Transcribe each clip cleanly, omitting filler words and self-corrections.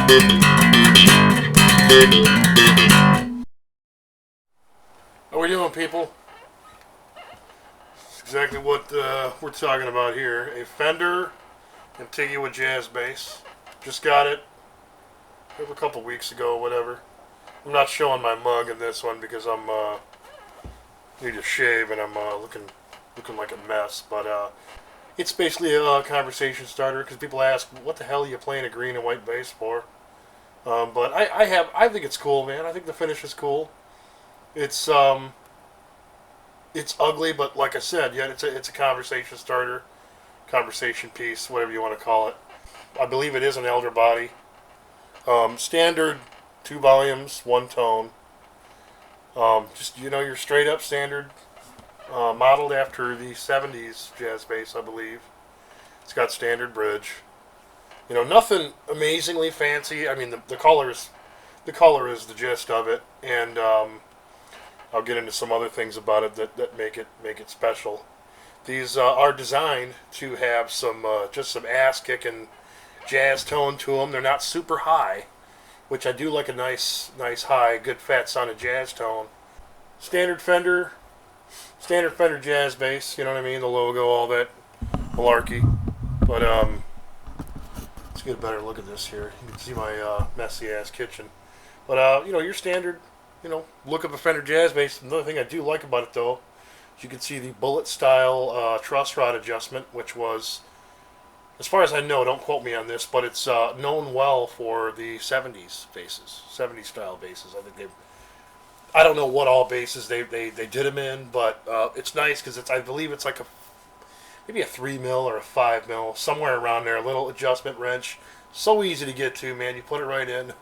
How we doing, people? That's exactly what we're talking about here. A Fender Antigua jazz bass. Just got it a couple weeks ago, whatever. I'm not showing my mug in this one because I'm need to shave and I'm looking like a mess. But it's basically a conversation starter because people ask, "What the hell are you playing a green and white bass for?" But I think it's cool, man. I think the finish is cool. It's ugly, but like I said, yeah, it's a conversation starter, conversation piece, whatever you want to call it. I believe it is an elder body. Standard, 2 volumes, 1 tone. Just your straight up standard, modeled after the '70s jazz bass, I believe. It's got standard bridge. Nothing amazingly fancy. I mean, the color is the gist of it, and I'll get into some other things about it that make it special. These are designed to have just some ass kicking jazz tone to them. They're not super high, which I do like a nice high, good fat sounding jazz tone. Standard Fender jazz bass. You know what I mean? The logo, all that malarkey. But let's get a better look at this here. You can see my messy ass kitchen. But your standard, look of a Fender jazz bass. Another thing I do like about it, though, is you can see the bullet style truss rod adjustment, which was, as far as I know, don't quote me on this, but it's known well for the '70s basses, '70s style basses. I don't know what all basses they did them in, but it's nice because I believe it's like maybe a 3 mil or a 5 mil, somewhere around there. A little adjustment wrench, so easy to get to, man. You put it right in,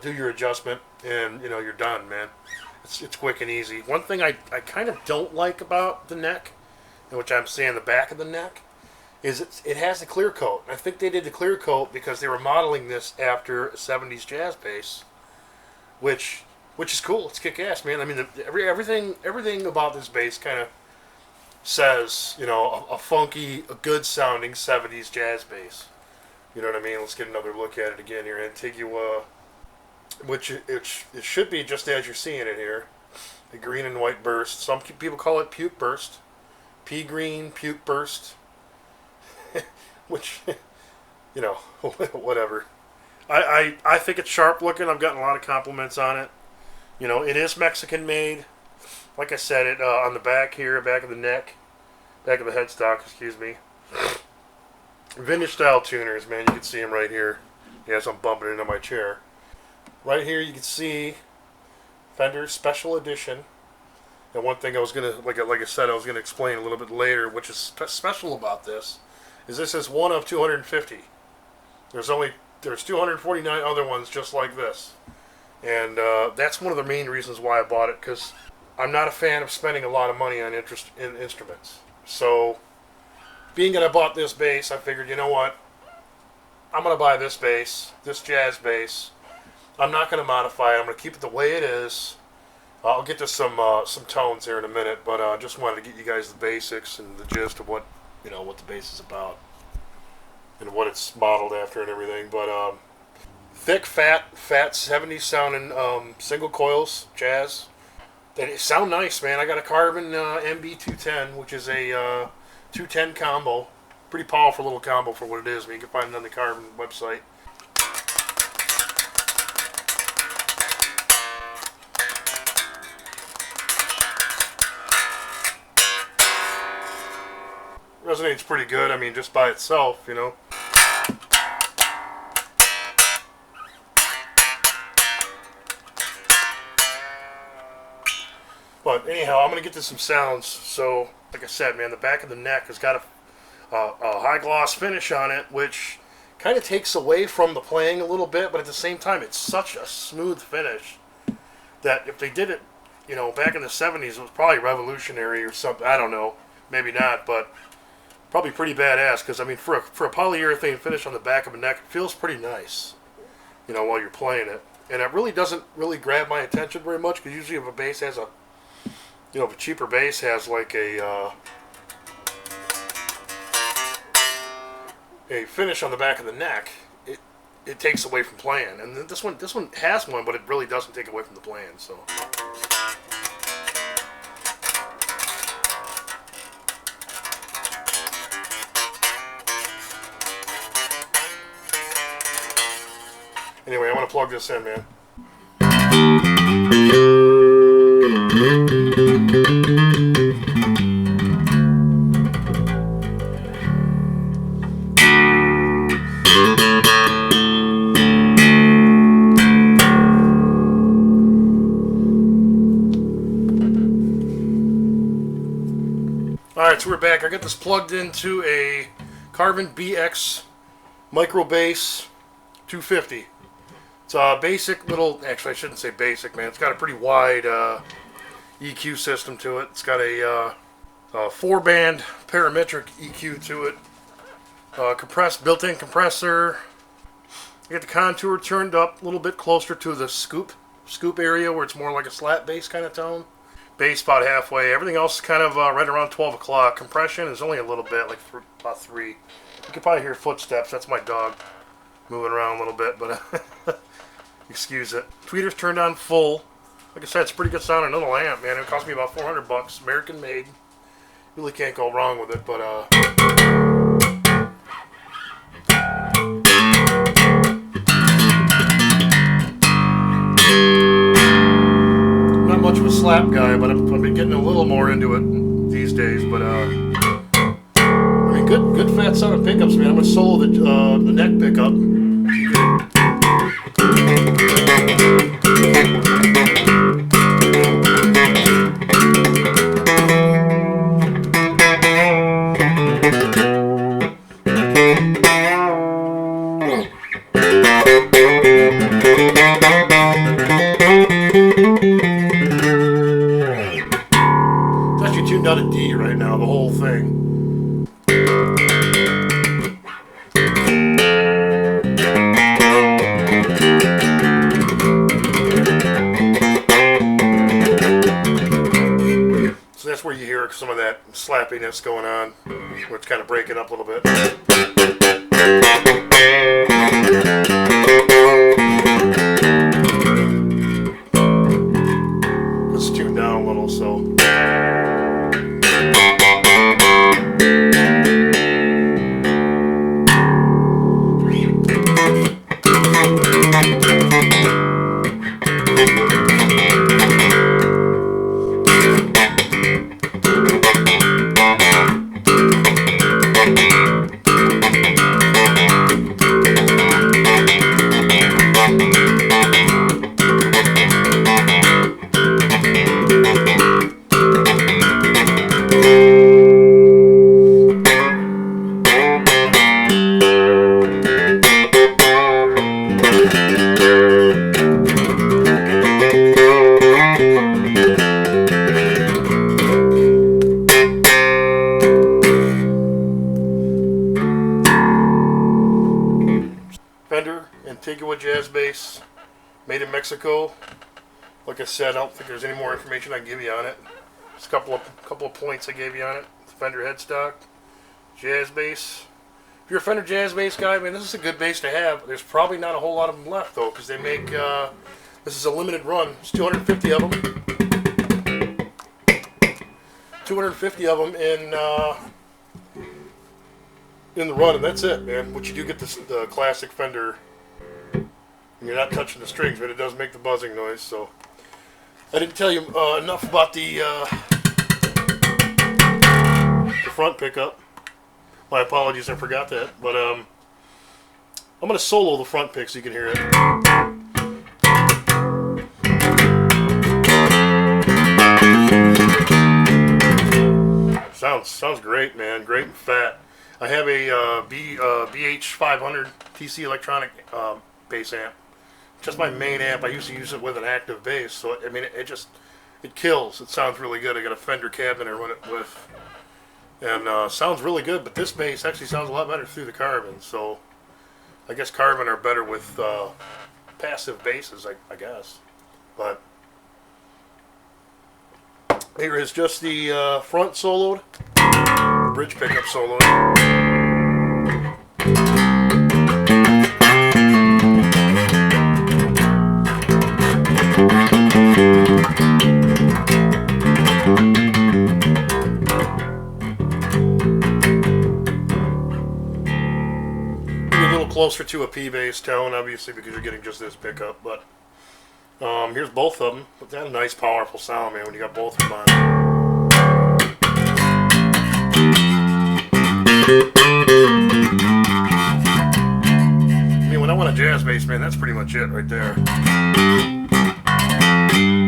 do your adjustment, and you're done, man. It's quick and easy. One thing I kind of don't like about the neck, which I'm saying the back of the neck, is it has a clear coat. I think they did the clear coat because they were modeling this after a '70s jazz bass, which is cool. It's kick ass, man. I mean, everything about this bass kind of says a funky, a good sounding '70s jazz bass. You know what I mean? Let's get another look at it again here. Antigua, which it should be just as you're seeing it here. A green and white burst. Some people call it puke burst. Pea green, puke burst. Which, whatever. I think it's sharp looking. I've gotten a lot of compliments on it. It is Mexican made. Like I said, it on the back here, back of the neck, back of the headstock, excuse me. Vintage style tuners, man. You can see them right here. As I'm bumping into my chair. Right here, you can see Fender Special Edition. And one thing I was gonna, like I said, I was gonna explain a little bit later, which is special about this, is this is one of 250. There's 249 other ones just like this, and that's one of the main reasons why I bought it, because I'm not a fan of spending a lot of money on in instruments. So, being that I bought this bass, I figured, you know what? I'm going to buy this bass, this jazz bass. I'm not going to modify it. I'm going to keep it the way it is. I'll get to some tones here in a minute, but I just wanted to get you guys the basics and the gist of what the bass is about and what it's modeled after and everything. But thick, fat 70s sounding single coils jazz. They sound nice, man. I got a Carbon MB210, which is a 210 combo. Pretty powerful little combo for what it is. I mean, you can find it on the Carbon website. Resonates pretty good. I mean, just by itself, But anyhow, I'm going to get to some sounds. So, like I said, man, the back of the neck has got a high gloss finish on it, which kind of takes away from the playing a little bit, but at the same time, it's such a smooth finish that if they did it, back in the '70s, it was probably revolutionary or something. I don't know, maybe not, but probably pretty badass. Because I mean, for a polyurethane finish on the back of a neck, it feels pretty nice, while you're playing it. And it really doesn't really grab my attention very much, because usually if a bass has if a cheaper bass has like a finish on the back of the neck, it takes away from playing. And this one has one, but it really doesn't take away from the playing. So. Anyway, I'm gonna plug this in, man. Alright, so we're back. I got this plugged into a Carbon BX Micro Bass 250. It's a basic little, actually I shouldn't say basic, man. It's got a pretty wide EQ system to it. It's got a 4-band parametric EQ to it. Built-in compressor. I got the contour turned up a little bit closer to the scoop area where it's more like a slap bass kind of tone. Bass about halfway. Everything else is kind of right around 12 o'clock. Compression is only a little bit, like about 3. You can probably hear footsteps. That's my dog moving around a little bit, but excuse it. Tweeter's turned on full. Like I said, it's a pretty good sound. Another amp, man. It cost me about $400. American made. Really can't go wrong with it, but not much of a slap guy, but I've been getting a little more into it these days. But I mean, good fat sound of pickups, man. I'm gonna solo the neck pickup. It's actually tuned out of D right now, the whole thing. So that's where you hear some of that slappiness going on, where it's kind of breaking up a little bit. It's tuned down a little, so. Fender Antigua jazz bass, made in Mexico. Like I said, I don't think there's any more information I can give you on it. Just a couple of points I gave you on it. Fender headstock, jazz bass. If you're a Fender jazz bass guy, man, this is a good bass to have. There's probably not a whole lot of them left though, because they make this is a limited run. It's 250 of them. 250 of them in the run, and that's it, man. But you do get the classic Fender, and you're not touching the strings, but it does make the buzzing noise. So I didn't tell you enough about the front pickup. My apologies, I forgot that. But I'm gonna solo the front pick so you can hear it. Sounds great, man. Great and fat. I have a BH500 TC electronic bass amp. Just my main amp. I used to use it with an active bass, so I mean it kills. It sounds really good. I got a Fender cabinet I run it with, and sounds really good. But this bass actually sounds a lot better through the Carbon. So I guess Carbon are better with passive basses, I guess. But here is just the front soloed, bridge pickup soloed. closer to a P-bass tone, obviously, because you're getting just this pickup. But here's both of them. But that's a nice, powerful sound, man, when you got both of them on. I mean, when I want a jazz bass, man, that's pretty much it right there. As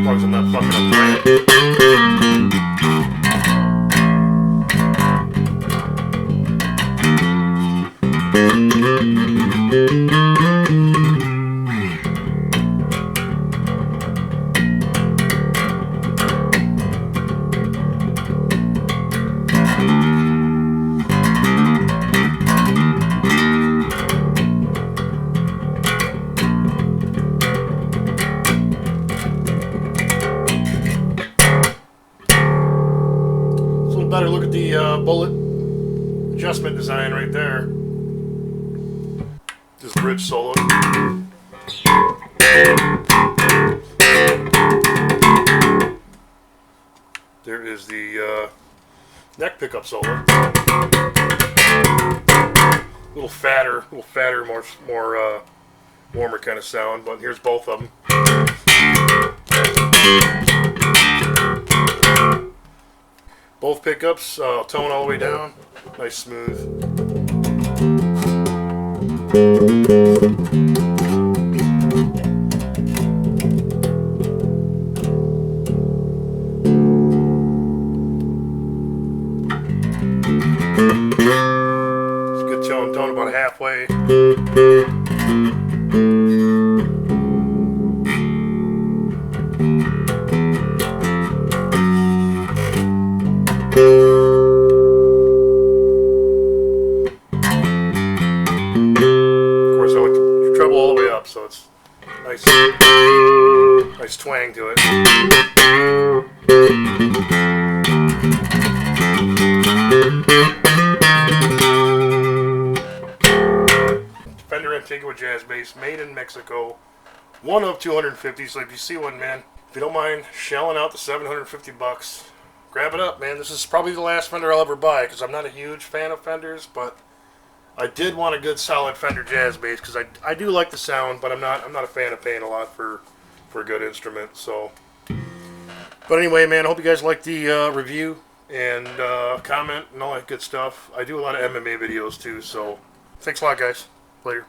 long as I'm not fucking up playing. Better look at the bullet adjustment design right there. This bridge solo. There is the neck pickup solo. A little fatter, more warmer kind of sound. But here's both of them. Both pickups, tone all the way down, nice smooth. It's a good tone about halfway. Of course, I like the treble all the way up, so it's nice, nice twang to it. Fender Antigua jazz bass, made in Mexico, one of 250. So if you see one, man, if you don't mind shelling out the $750. Grab it up, man. This is probably the last Fender I'll ever buy because I'm not a huge fan of Fenders, but I did want a good solid Fender jazz bass because I do like the sound, but I'm not a fan of paying a lot for a good instrument. So, but anyway, man, I hope you guys like the review and comment and all that good stuff. I do a lot of MMA videos too, so thanks a lot, guys. Later.